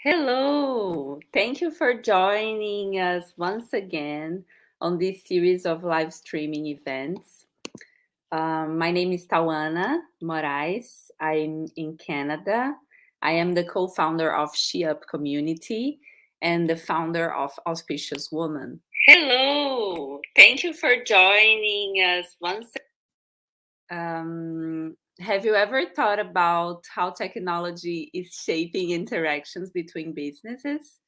Hello! Thank you for joining us once again on this series of live streaming events. My name is Tawana Moraes. I'm in Canada. I am the co-founder of SheUp Community and the founder of Auspicious Woman. Hello! Thank you for joining us once again. Have you ever thought about how technology is shaping interactions between businesses?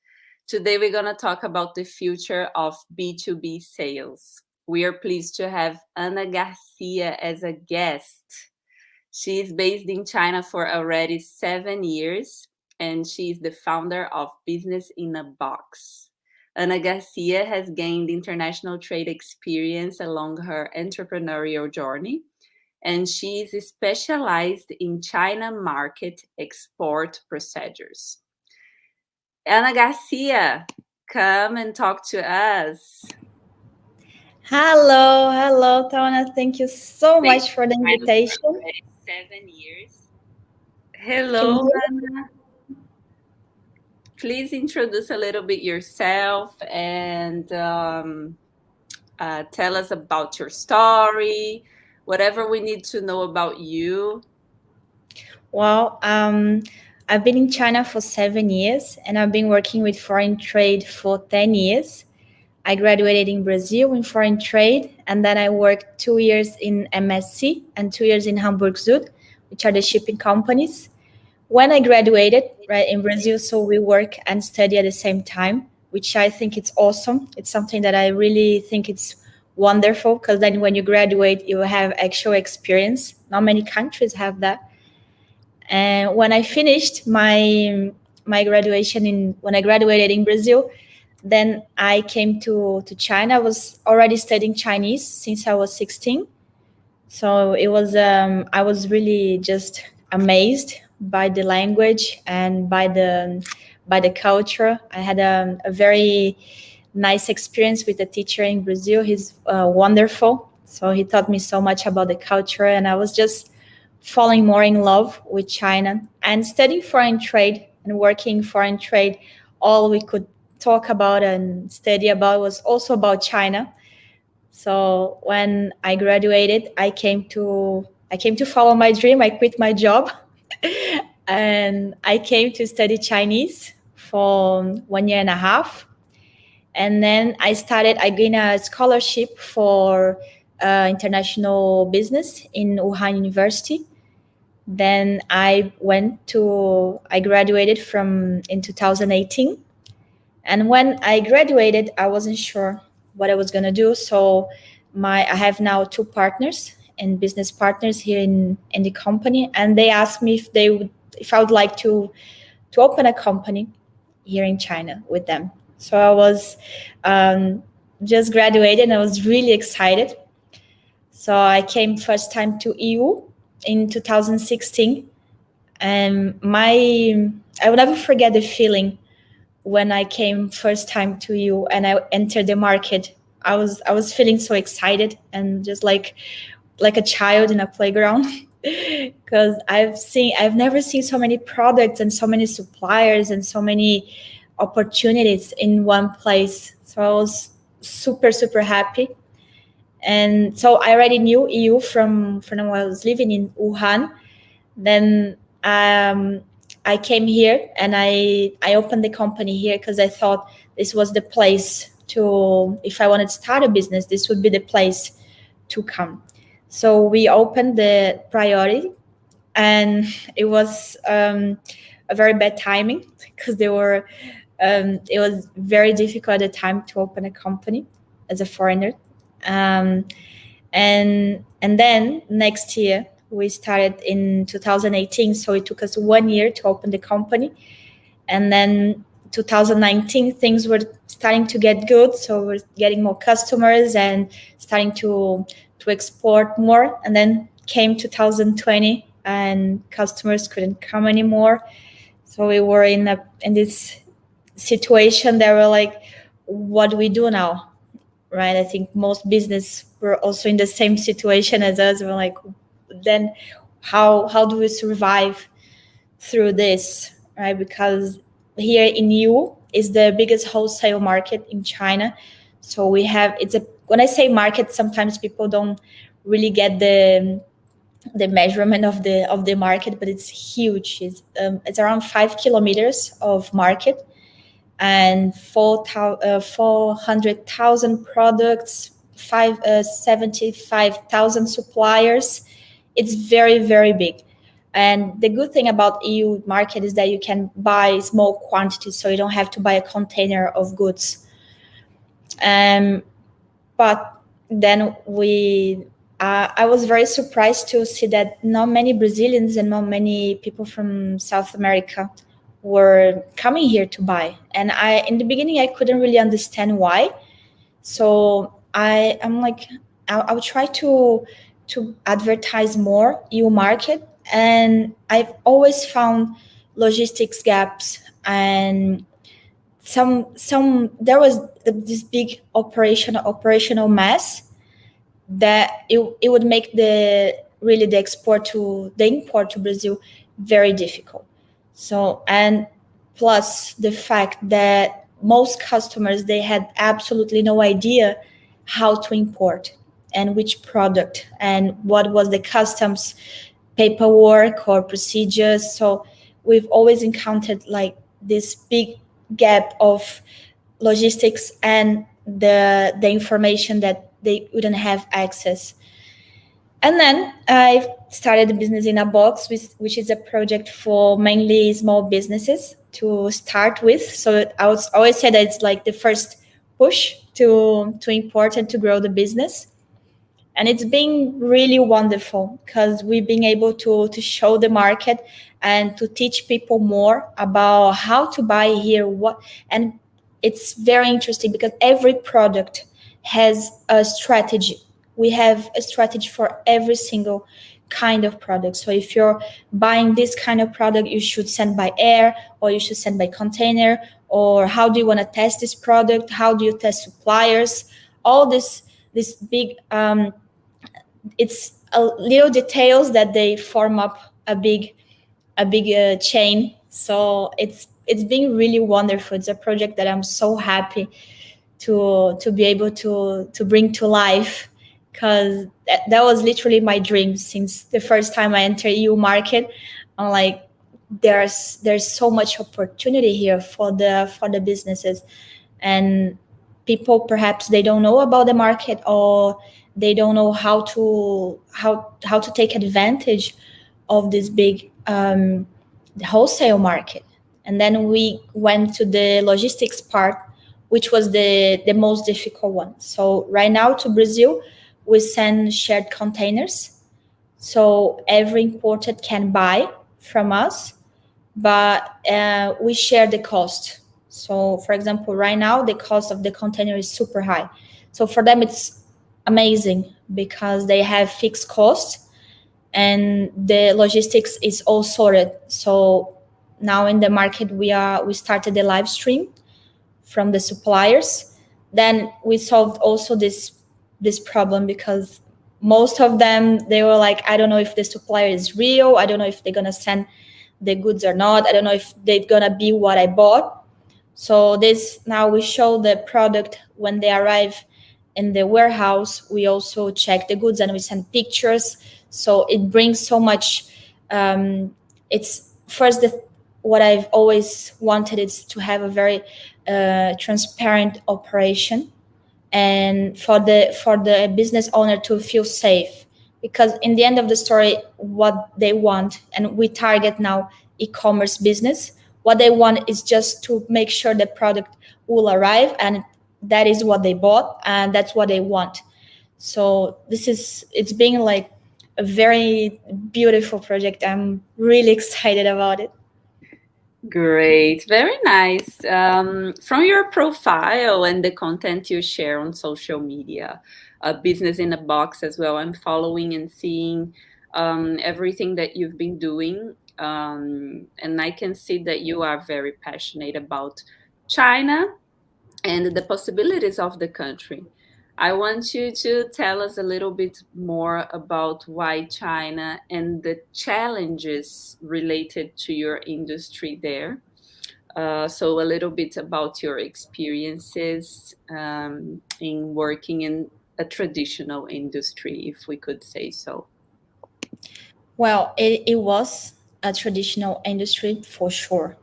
Today, we're going to talk about the future of B2B sales. We are pleased to have Ana Garcia as a guest. She is based in China for already 7 years, and she is the founder of Business in a Box. Ana Garcia has gained international trade experience along her entrepreneurial journey, and she is specialized in China market export procedures. Ana Garcia, come and talk to us. Hello, Tawana. Thank you so much for the invitation. 7 years. Hello, Ana. Please introduce a little bit yourself and tell us about your story, whatever we need to know about you. Well, I've been in China for 7 years, and I've been working with foreign trade for 10 years. I graduated in Brazil in foreign trade, and then I worked 2 years in MSC and 2 years in Hamburg Süd, which are the shipping companies. When I graduated, right, in Brazil, so we work and study at the same time, which I think it's awesome. It's something that I really think it's wonderful, because then when you graduate, you have actual experience. Not many countries have that. And when I finished my graduation when I graduated in Brazil, then I came to China. I was already studying Chinese since I was 16. So it was I was really just amazed by the language and by the culture. I had a very nice experience with a teacher in Brazil. He's wonderful. So he taught me so much about the culture, and I was just falling more in love with China and studying foreign trade and working foreign trade. All we could talk about and study about was also about China. So when I graduated, I came to follow my dream. I quit my job and I came to study Chinese for 1.5 years. And then I gained a scholarship for international business in Wuhan University. Then I graduated in 2018. And when I graduated, I wasn't sure what I was going to do. So I have now 2 partners and business partners here in the company. And they asked me if I would like to open a company here in China with them. So I was just graduated and I was really excited. So I came first time to EU in 2016. And I will never forget the feeling when I came first time to you and I entered the market. I was feeling so excited and just like a child in a playground, because I've never seen so many products and so many suppliers and so many opportunities in one place. So I was super happy. And so I already knew EU from when I was living in Wuhan. Then I came here and I opened the company here because I thought this was the place if I wanted to start a business, this would be the place to come. So we opened the Priority, and it was a very bad timing because it was very difficult at the time to open a company as a foreigner. And then next year, we started in 2018, so it took us 1 year to open the company. And then 2019, things were starting to get good, so we're getting more customers and starting to export more. And then came 2020, and customers couldn't come anymore. So we were in this situation that we're like, what do we do now? Right? I think most business were also in the same situation as us. We're like, then how do we survive through this, right? Because here in EU is the biggest wholesale market in China. So we have, when I say market, sometimes people don't really get the measurement of the market, but it's huge. It's around 5 kilometers of market, and 400,000 products, 75,000 suppliers. It's very, very big. And the good thing about EU market is that you can buy small quantities, so you don't have to buy a container of goods. But then I was very surprised to see that not many Brazilians and not many people from South America were coming here to buy. And in the beginning, I couldn't really understand why. So I'm like, I'll try to advertise more EU market. And I've always found logistics gaps, and there was this big operational mess that it would make the import to Brazil very difficult. So, and plus the fact that most customers, they had absolutely no idea how to import and which product and what was the customs paperwork or procedures. So we've always encountered like this big gap of logistics and the information that they wouldn't have access. And then I started the Business in a Box, which is a project for mainly small businesses to start with. So I would always say that it's like the first push to import and to grow the business. And it's been really wonderful because we've been able to show the market and to teach people more about how to buy here. And it's very interesting because every product has a strategy. We have a strategy for every single kind of product. So if you're buying this kind of product, you should send by air or you should send by container, or how do you want to test this product? How do you test suppliers? All this big it's little details that they form up a big chain. So it's been really wonderful. It's a project that I'm so happy to be able to bring to life, because that was literally my dream since the first time I entered EU market. I'm like, there's so much opportunity here for the businesses, and people perhaps they don't know about the market, or they don't know how to take advantage of this big wholesale market. And then we went to the logistics part, which was the most difficult one. So right now to Brazil, we send shared containers. So every importer can buy from us, but we share the cost. So for example, right now, the cost of the container is super high. So for them, it's amazing because they have fixed costs and the logistics is all sorted. So now in the market, we started the live stream from the suppliers. Then we solved also this problem, because most of them, they were like, I don't know if the supplier is real. I don't know if they're going to send the goods or not. I don't know if they're going to be what I bought. So now we show the product when they arrive in the warehouse. We also check the goods and we send pictures. So it brings so much. It's first what I've always wanted is to have a very transparent operation, and for the business owner to feel safe, because in the end of the story, what they want, and we target now e-commerce business, what they want is just to make sure the product will arrive and that is what they bought and that's what they want. So it's been like a very beautiful project. I'm really excited about it. Great, very nice. From your profile and the content you share on social media, Business in a Box as well, I'm following and seeing everything that you've been doing. And I can see that you are very passionate about China and the possibilities of the country. I want you to tell us a little bit more about why China and the challenges related to your industry there. So a little bit about your experiences in working in a traditional industry, if we could say so. Well, it was a traditional industry for sure.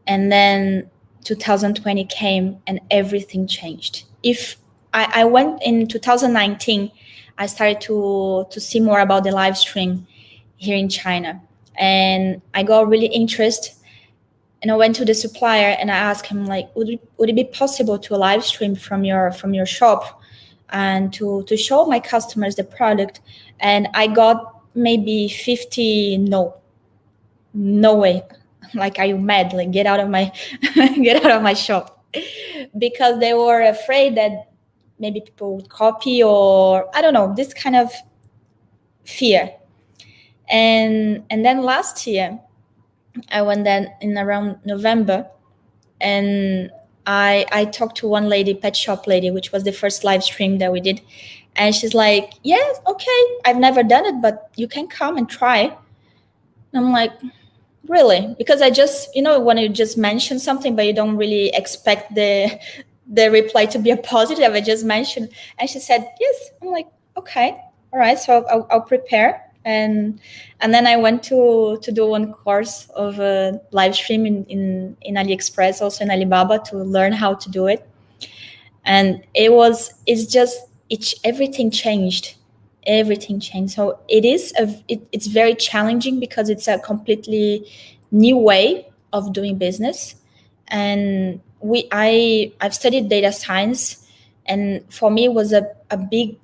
And then 2020 came and everything changed. If I went in 2019, I started to see more about the live stream here in China. And I got really interested, and I went to the supplier and I asked him, like, would it be possible to live stream from your shop and to show my customers the product? And I got maybe 50 no way. Like, are you mad? Like, get out of my get out of my shop. Because they were afraid that maybe people would copy, or I don't know, this kind of fear. And then last year I went then in around November, and I talked to one lady, pet shop lady, which was the first live stream that we did. And she's like, yeah, okay, I've never done it, but you can come and try. And I'm like, really? Because I just, when you just mention something, but you don't really expect the reply to be a positive, I just mentioned. And she said, yes. I'm like, okay, all right. So I'll prepare. And then I went to do one course of a live stream in AliExpress, also in Alibaba, to learn how to do it. And everything changed. Everything changed. So it's very challenging because it's a completely new way of doing business. And I've studied data science, and for me it was a big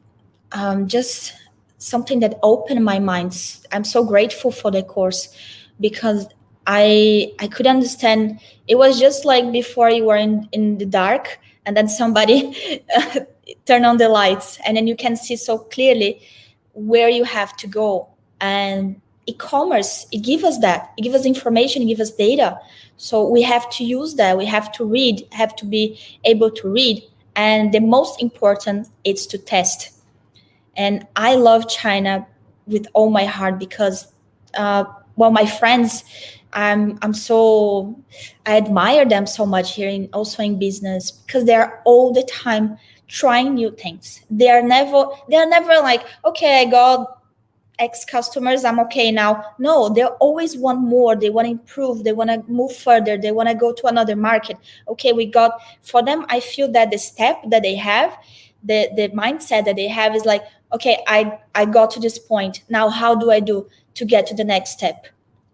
just something that opened my mind. I'm so grateful for the course, because I could understand. It was just like before you were in the dark, and then somebody turn on the lights, and then you can see so clearly where you have to go. And e-commerce, it gives us that. It gives us information, it gives us data. So we have to use that. We have to read, have to be able to read. And the most important is to test. And I love China with all my heart, because my friends, I admire them so much here, also in business, because they're all the time trying new things. They're never like, okay, I got X customers, I'm okay now. No, they always want more. They want to improve. They want to move further. They want to go to another market. Okay, for them, I feel that the step that they have, the mindset that they have is like, okay, I got to this point. Now, how do I do to get to the next step?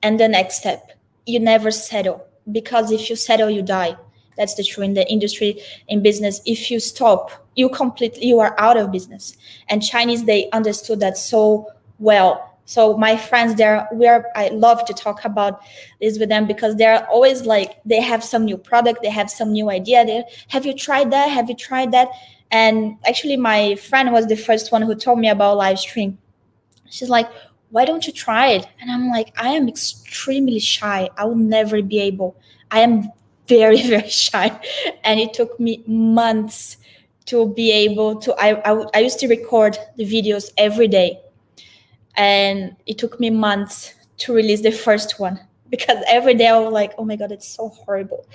And the next step. You never settle, because if you settle, you die. That's the truth in the industry, in business. If you stop, you are out of business. And Chinese, they understood that so well. So my friends, I love to talk about this with them, because they're always like, they have some new product, they have some new idea. Have you tried that? Have you tried that? And actually, my friend was the first one who told me about live stream. She's like, why don't you try it? And I'm like, I am extremely shy. I will never be able. I am very, very shy. And it took me months to be able to. I used to record the videos every day. And it took me months to release the first one, because every day I was like, oh my God, it's so horrible.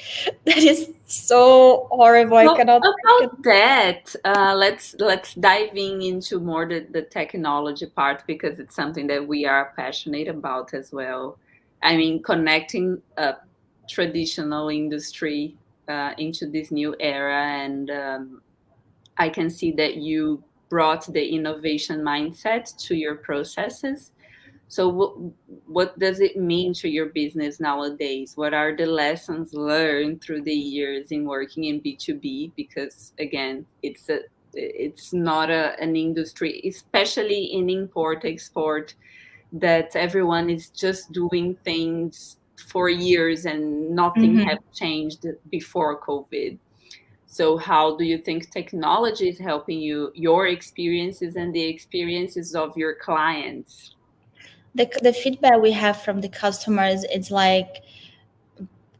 That is so horrible. Well, about that, let's dive into more the technology part, because it's something that we are passionate about as well. I mean, connecting a traditional industry into this new era, and I can see that you brought the innovation mindset to your processes. So what does it mean to your business nowadays? What are the lessons learned through the years in working in B2B? Because again, it's not an industry, especially in import export, that everyone is just doing things for years and nothing Mhm. has changed before COVID. So how do you think technology is helping your experiences and the experiences of your clients? The feedback we have from the customers, it's like,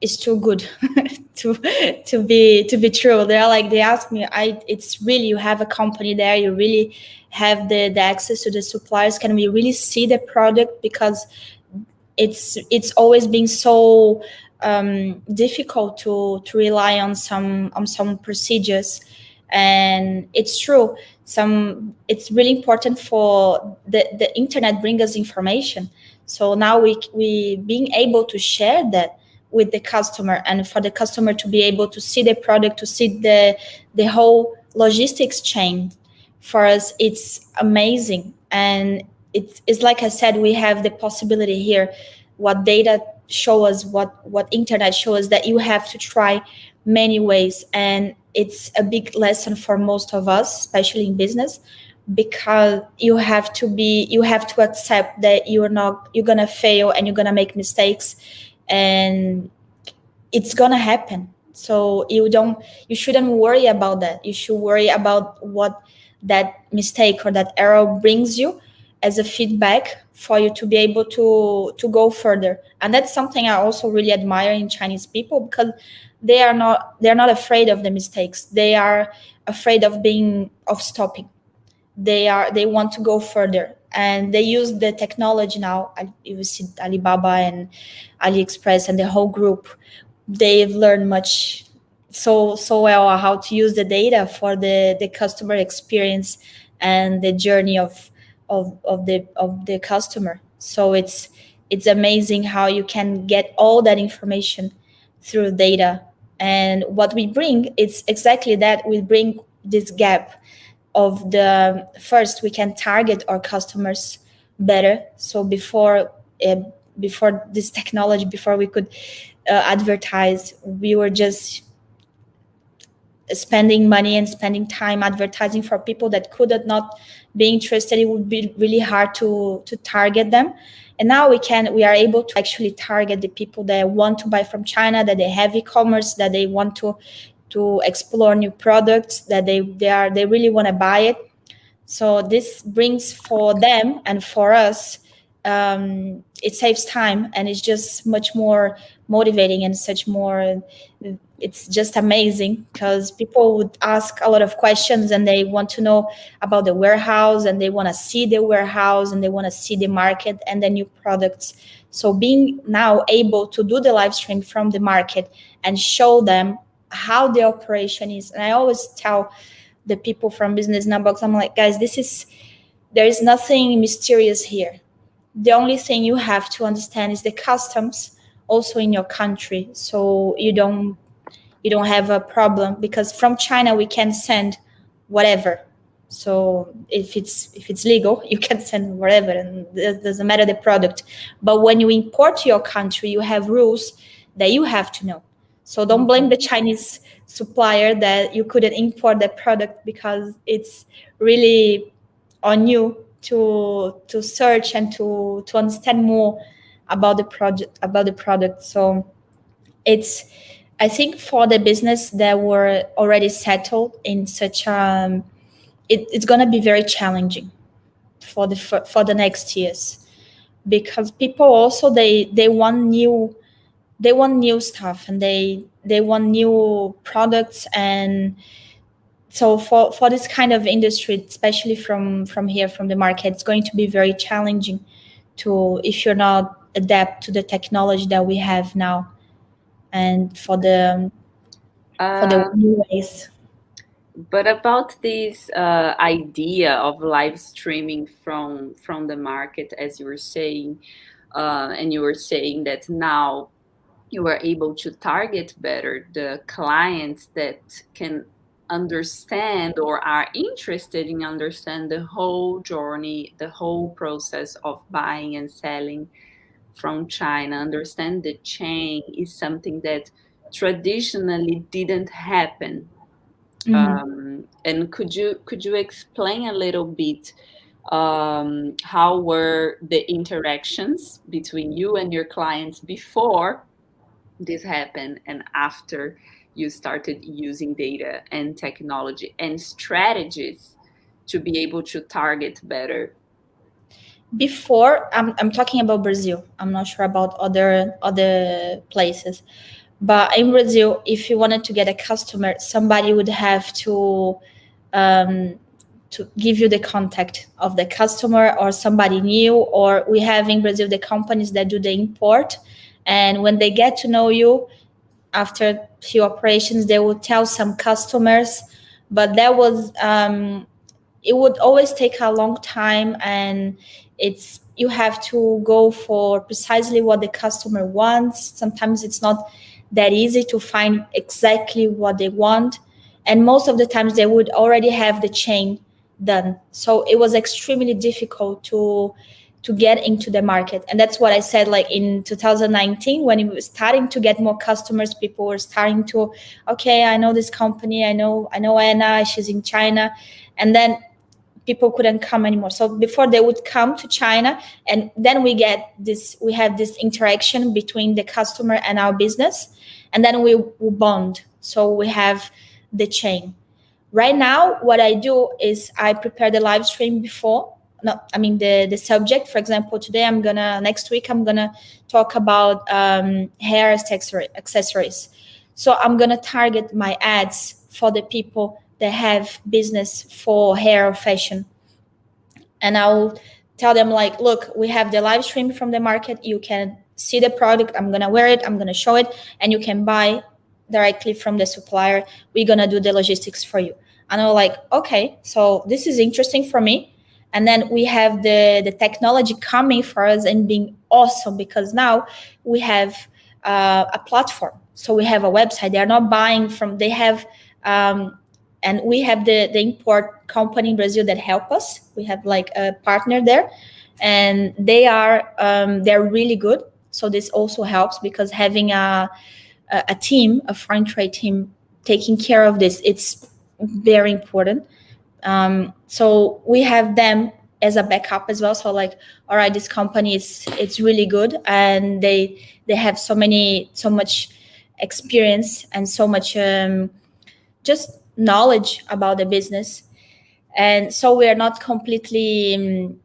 it's too good to be true. They're like, they ask me, it's really, you have a company there, you really have the access to the suppliers, can we really see the product? Because it's always been so difficult to rely on some procedures. And it's true, it's really important for the internet bring us information. So now we being able to share that with the customer, and for the customer to be able to see the product, to see the whole logistics chain, for us it's amazing. And it's like I said, we have the possibility here, what data show us, what internet show us, that you have to try many ways. And it's a big lesson for most of us, especially in business, because you have to accept that you're gonna fail and you're gonna make mistakes, and it's gonna happen. So you shouldn't worry about that. You should worry about what that mistake or that error brings you as a feedback for you to be able to go further. And that's something I also really admire in Chinese people, because they're not afraid of the mistakes. They are afraid of stopping. They want to go further, and they use the technology now. You see Alibaba and AliExpress and the whole group, they've learned much so well how to use the data for the customer experience and the journey of the customer. So it's amazing how you can get all that information through data. And what we bring, it's exactly that. We bring this gap of the first, we can target our customers better. So before this technology, before we could advertise, we were just spending money and spending time advertising for people that could not be interested. It would be really hard to target them. And now we are able to actually target the people that want to buy from China, that they have e-commerce, that they want to explore new products, that they really want to buy it. So this brings for them and for us, it saves time, and it's just much more motivating and such more. It's just amazing, because people would ask a lot of questions, and they want to know about the warehouse, and they want to see the warehouse, and they want to see the market and the new products. So being now able to do the live stream from the market and show them how the operation is. And I always tell the people from Business Inbox, I'm like, guys, there is nothing mysterious here. The only thing you have to understand is the customs also in your country, so you don't have a problem, because from China we can send whatever. So if it's legal, you can send whatever, and it doesn't matter the product. But when you import to your country, you have rules that you have to know. So don't blame the Chinese supplier that you couldn't import the product, because it's really on you to search and to understand more about the product. So I think for the business that were already settled in such it's going to be very challenging for the next years, because people also they want new stuff, and they want new products. And so for this kind of industry, especially from here, from the market, it's going to be very challenging if you're not adapt to the technology that we have now, and for the new ways. But about this idea of live streaming from the market, as you were saying, and you were saying that now you are able to target better the clients that can understand or are interested in understand the whole journey, the whole process of buying and selling from China, understand the chain, is something that traditionally didn't happen. And could you explain a little bit how were the interactions between you and your clients before this happened, and after you started using data and technology and strategies to be able to target better? Before, I'm talking about Brazil. I'm not sure about other places. But in Brazil, if you wanted to get a customer, somebody would have to to give you the contact of the customer or somebody new, or we have in Brazil the companies that do the import, and when they get to know you after a few operations, they will tell some customers, but that was it would always take a long time, and you have to go for precisely what the customer wants. Sometimes it's not that easy to find exactly what they want, and most of the times they would already have the chain done, so it was extremely difficult to get into the market. And that's what I said, like in 2019, when it was starting to get more customers, people were starting to, okay, I know this company, I know Ana, she's in China, and then people couldn't come anymore. So before they would come to China, and then we have this interaction between the customer and our business, and then we bond. So we have the chain. Right now, what I do is I prepare the live stream before. No, I mean the subject. For example, next week I'm gonna talk about hair accessories. So I'm gonna target my ads for the people that have business for hair or fashion, and I'll tell them like, look, we have the live stream from the market. You can see the product. I'm gonna wear it. I'm gonna show it, and you can buy directly from the supplier. We're gonna do the logistics for you. And I'm like, okay, so this is interesting for me. And then we have the technology coming for us and being awesome, because now we have a platform. So we have a website. They're not buying from, they have, and we have the import company in Brazil that help us. We have like a partner there, and they're really good. So this also helps, because having a team, a foreign trade team taking care of this, it's very important. So we have them as a backup as well. So like, all right, this company it's really good, and they have so much experience and so much just knowledge about the business. And so we are not completely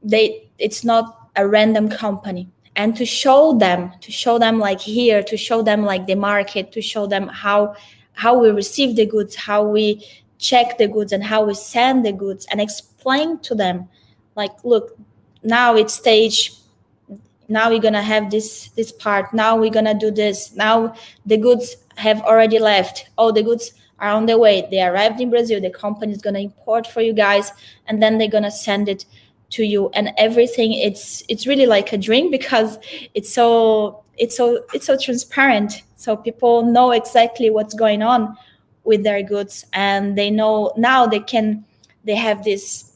it's not a random company. And to show them like here, to show them like the market, to show them how we receive the goods, how we check the goods, and how we send the goods, and explain to them like, look, now it's stage, now we're gonna have this part, now we're gonna do this, now the goods have already left, oh, the goods are on their way, they arrived in Brazil, the company is gonna import for you guys, and then they're gonna send it to you, and everything. It's really like a dream, because it's so transparent, so people know exactly what's going on with their goods, and they know now they have this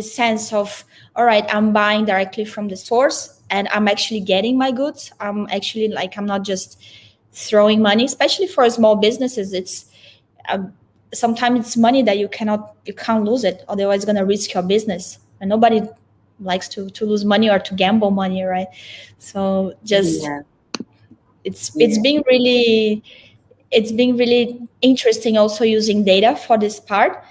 sense of, all right, I'm buying directly from the source, and I'm actually getting my goods. I'm actually like, I'm not just throwing money, especially for small businesses. It's sometimes it's money that you can't lose it, otherwise it's going to risk your business, and nobody likes to lose money or to gamble money, right? So just it's been really interesting also using data for this part,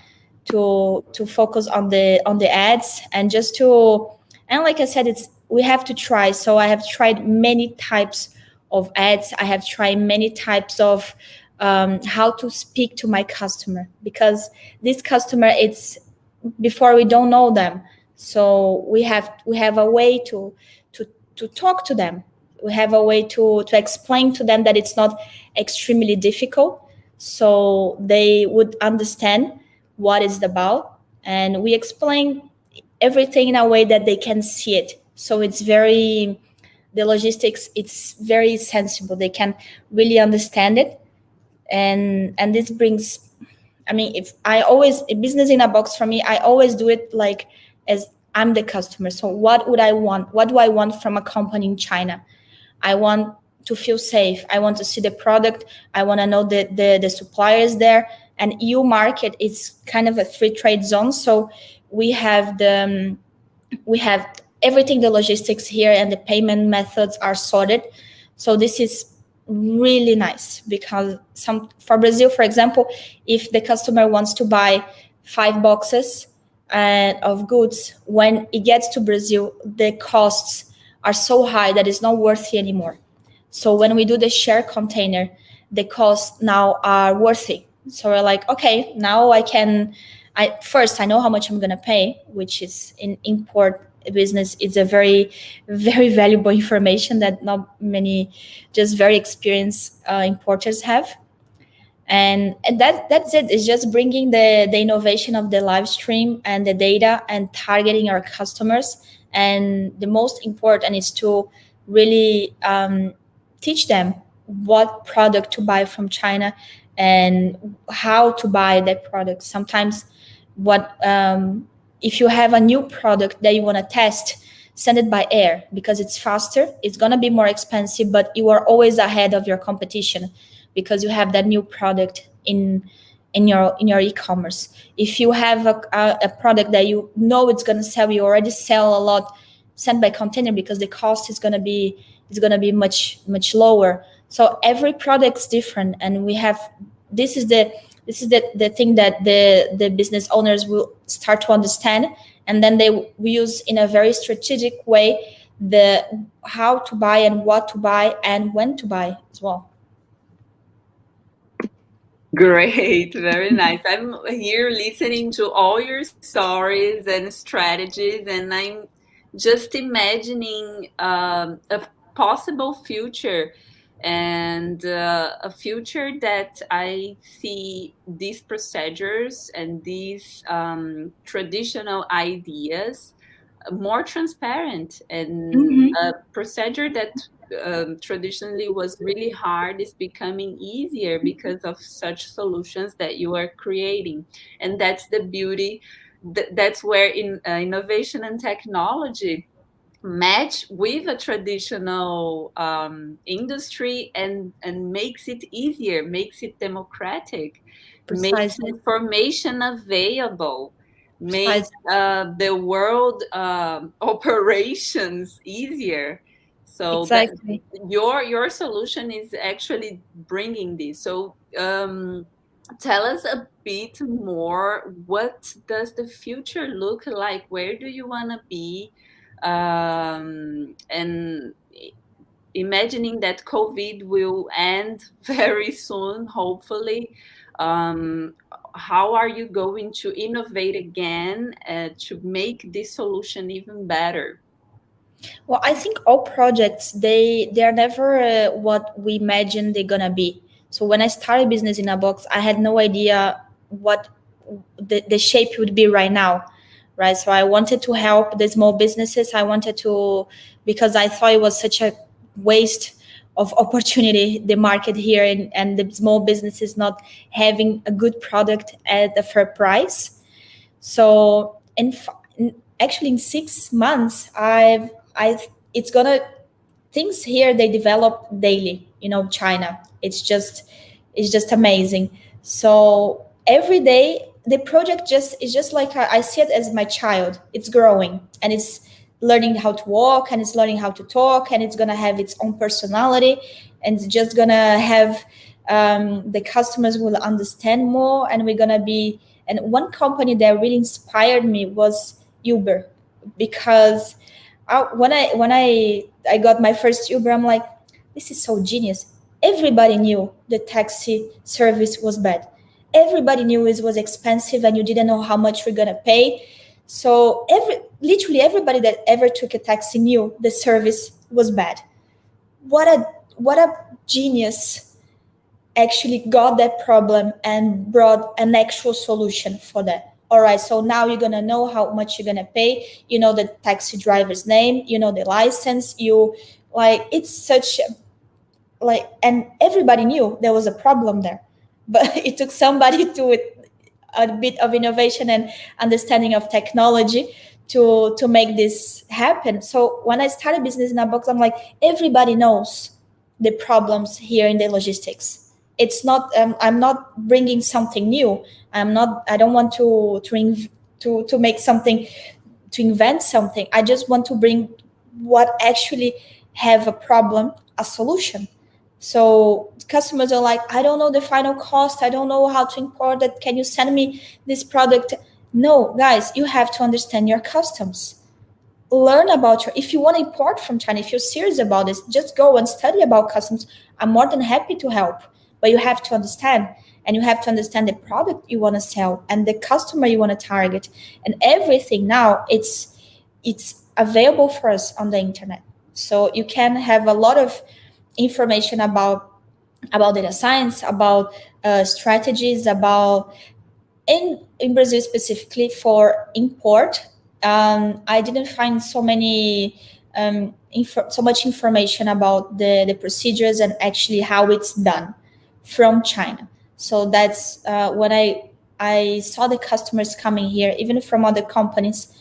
to focus on the ads, and and like I said, we have to try. So I have tried many types of ads. I have tried many types of how to speak to my customer, because this customer, it's before we don't know them, so we have a way to talk to them. We have a way to explain to them that it's not extremely difficult, so they would understand what it's about, and we explain everything in a way that they can see it. So the logistics, it's very sensible. They can really understand it, and this brings, I mean, if business in a box for me, I always do it like as I'm the customer. So what would I want? What do I want from a company in China? I want to feel safe. I want to see the product. I want to know the suppliers there. And EU market is kind of a free trade zone. So we have everything, the logistics here, and the payment methods are sorted. So this is really nice, because for Brazil, for example, if the customer wants to buy 5 boxes of goods, when it gets to Brazil, the costs are so high that it's not worthy anymore. So when we do the share container, the costs now are worthy. So we're like, okay, now I can I know how much I'm gonna pay, which is in import business. It's a very, very valuable information that not many, just very experienced importers have. And that's it. It's just bringing the innovation of the live stream and the data and targeting our customers. And the most important is to really teach them what product to buy from China and how to buy that product. Sometimes what if you have a new product that you want to test, send it by air because it's faster. It's going to be more expensive, but you are always ahead of your competition because you have that new product in your e-commerce. If you have a product that you know it's going to sell, you already sell a lot, sent by container because the cost is going to be much lower. So every product's different, and we have this is the thing that the business owners will start to understand, and then they will use in a very strategic way the how to buy and what to buy and when to buy as well. Great, very nice. I'm here listening to all your stories and strategies, and I'm just imagining a possible future, and a future that I see these procedures and these traditional ideas more transparent, and a procedure that traditionally was really hard is becoming easier because of such solutions that you are creating. And that's the beauty. That's where innovation and technology match with a traditional industry, and makes it easier, makes it democratic, makes Precisely. information available, makes Precisely. the world operations easier. So that Exactly. your solution is actually bringing this. So tell us a bit more. What does the future look like? Where do you want to be? And imagining that COVID will end very soon, hopefully. Um, how are you going to innovate again to make this solution even better? Well, I think all projects they're never what we imagine they're gonna be. So when I started business in a box, I had no idea what the shape would be right now, right? So I wanted to help the small businesses. I wanted to because I thought it was such a waste of opportunity the market here and the small businesses not having a good product at a fair price. So actually in 6 months, I it's gonna things here they develop daily. China. It's just amazing. So every day the project just is just like I see it as my child. It's growing and it's learning how to walk and it's learning how to talk and it's gonna have its own personality and it's just gonna have the customers will understand more and we're gonna be. And one company that really inspired me was Uber, because when I got my first Uber, I'm like, this is so genius. Everybody knew the taxi service was bad. Everybody knew it was expensive and you didn't know how much you're gonna pay. So literally everybody that ever took a taxi knew the service was bad. What a genius actually got that problem and brought an actual solution for that. All right, so now you're gonna know how much you're gonna pay. You know the taxi driver's name. You know the license. It's such and everybody knew there was a problem there, but it took somebody to a bit of innovation and understanding of technology to make this happen. So when I started business in a box, I'm like, everybody knows the problems here in the logistics. It's not I'm not bringing something new. I don't want to make something, to invent something. I just want to bring what actually have a problem, a solution. So customers are like, I don't know the final cost. I don't know how to import it. Can you send me this product? No, guys, you have to understand your customs. Learn about if you want to import from China, if you're serious about this, just go and study about customs. I'm more than happy to help. but you have to understand, and you have to understand the product you want to sell and the customer you want to target, and everything now it's available for us on the internet. So you can have a lot of information about data science, about strategies, about in Brazil specifically for import. I didn't find so much information about the procedures and actually how it's done from China. So that's when I saw the customers coming here, even from other companies,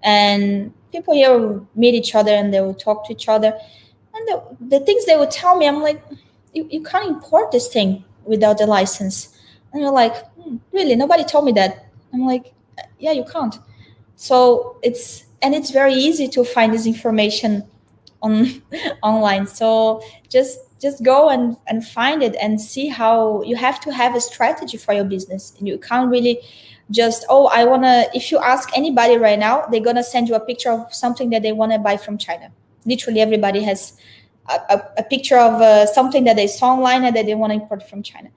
and people here will meet each other and they will talk to each other, and the things they would tell me, I'm like, you can't import this thing without the license. And you're like, really? Nobody told me that. I'm like, yeah, you can't. So it's very easy to find this information on online. So just go and find it and see how you have to have a strategy for your business. And you can't really just, oh, I want to, if you ask anybody right now, they're going to send you a picture of something that they want to buy from China. Literally everybody has a picture of something that they saw online and that they want to import from China.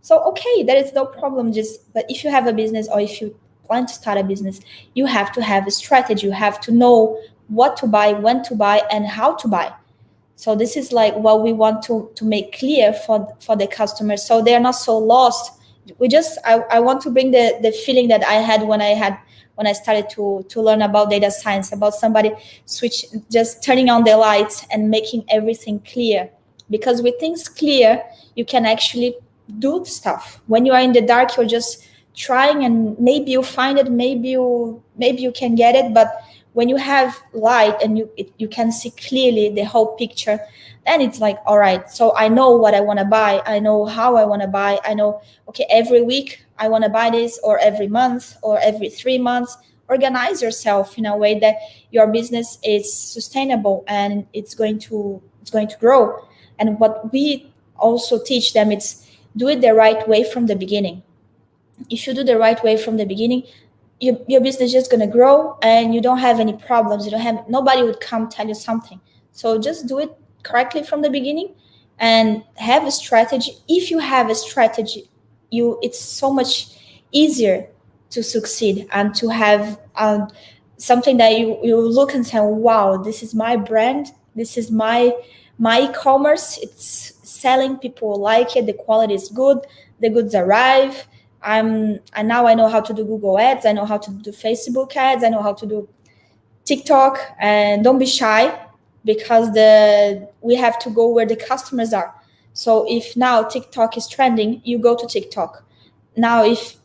So okay, there is no problem. But if you have a business or if you plan to start a business, you have to have a strategy. You have to know what to buy, when to buy, and how to buy. So this is like what we want to make clear for the customers, so they're not so lost. I want to bring the feeling that I had when I started to learn about data science, about somebody just turning on the lights and making everything clear. Because with things clear, you can actually do stuff. When you are in the dark, you're just trying, and maybe you find it, maybe you can get it, but when you have light and you can see clearly the whole picture, then it's like, all right, so I know what I want to buy, I know how I want to buy, I know, okay, every week I want to buy this, or every month, or every 3 months. Organize yourself in a way that your business is sustainable and it's going to grow. And what we also teach them, it's do it the right way from the beginning. If you do the right way from the beginning, your business is just going to grow and you don't have any problems. You don't have, nobody would come tell you something. So just do it correctly from the beginning and have a strategy. If you have a strategy, it's so much easier to succeed and to have something that you look and say, wow, this is my brand, this is my e-commerce, it's selling, people like it, the quality is good, the goods arrive. And now I know how to do Google ads, I know how to do Facebook ads, I know how to do TikTok. And don't be shy, because we have to go where the customers are. So if now TikTok is trending, you go to TikTok. Now if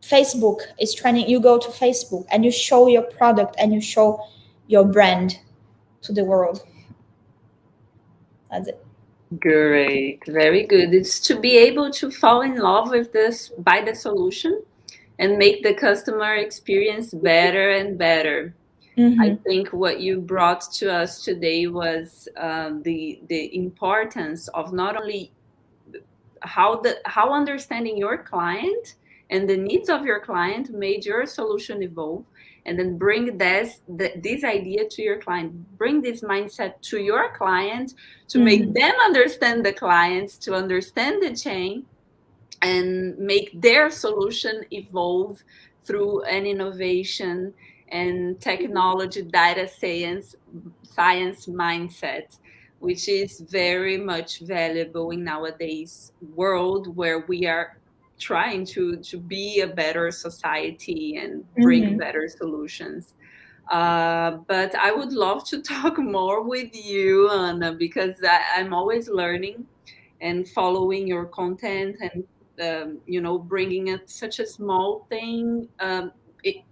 Facebook is trending, you go to Facebook and you show your product and you show your brand to the world. That's it. Great, very good. It's to be able to fall in love with this, buy the solution, and make the customer experience better and better. I think what you brought to us today was the importance of not only how understanding your client and the needs of your client made your solution evolve, and then bring this idea to your client, bring this mindset to your client to make them understand the clients, to understand the chain, and make their solution evolve through an innovation and technology, data science mindset, which is very much valuable in nowadays world where we are trying to be a better society and bring better solutions. But I would love to talk more with you, Ana, because I'm always learning and following your content, and bringing such a small thing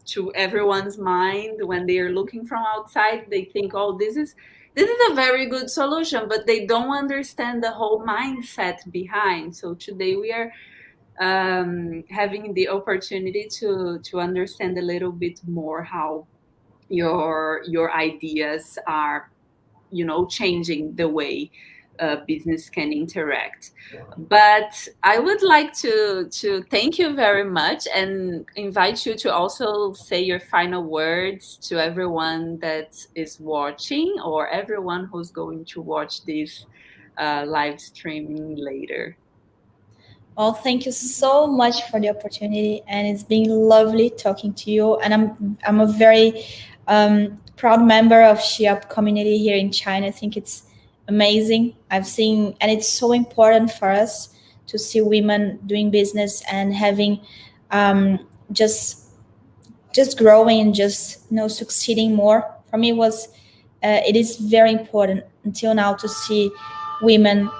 to everyone's mind. When they are looking from outside, they think, oh, this is a very good solution, but they don't understand the whole mindset behind. So today we are having the opportunity to understand a little bit more how your ideas are changing the way business can interact. But I would like to thank you very much and invite you to also say your final words to everyone that is watching, or everyone who's going to watch this live streaming later. Well, thank you so much for the opportunity, and it's been lovely talking to you. And I'm a very proud member of SheUp Community here in China. I think it's amazing. I've seen, and it's so important for us to see women doing business and having um, just just growing and just succeeding more. For me, was it is very important until now to see women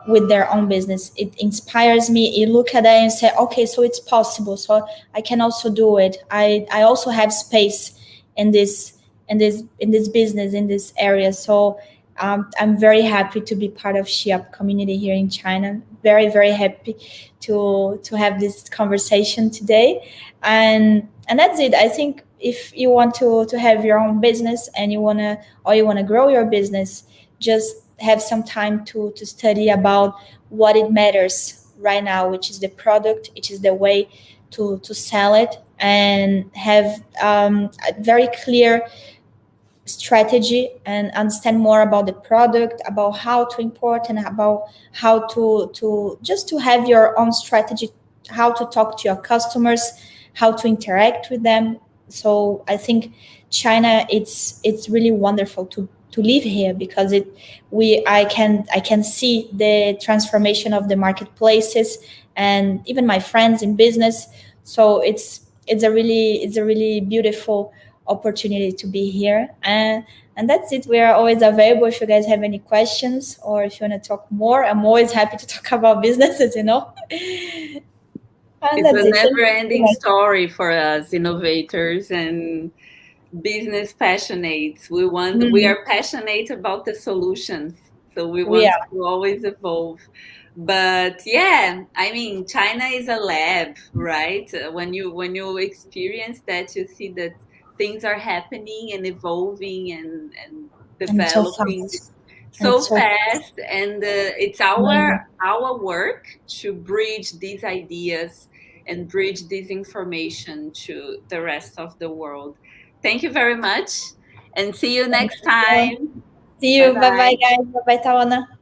with their own business. It inspires me. You look at that and say, okay, so it's possible. So I can also do it. I also have space in this business, in this area. So I'm very happy to be part of SheUp community here in China. Very, very happy to have this conversation today. And that's it. I think if you want to have your own business and you wanna grow your business, just have some time to study about what it matters right now, which is the product, which is the way to sell it, and have a very clear strategy and understand more about the product, about how to import, and about how to just to have your own strategy, how to talk to your customers, how to interact with them. So I think China, it's really wonderful to live here, because I can see the transformation of the marketplaces and even my friends in business. So it's a really beautiful opportunity to be here. And that's it. We are always available if you guys have any questions, or if you want to talk more. I'm always happy to talk about businesses. And It's that's a it. Thank you so never-ending much. story for us innovators and business passionates. We Mhm. are passionate about the solutions, so we We want are. to always evolve. But yeah, I mean, China is a lab, right? When you experience that, you see that things are happening and evolving and And it's so developing fast. And so it's so fast. fast, and it's our work to bridge these ideas and bridge this information to the rest of the world. Thank you very much, and see you Thank next you. time. See Bye you. Bye bye, bye. guys. Bye bye, Tawana.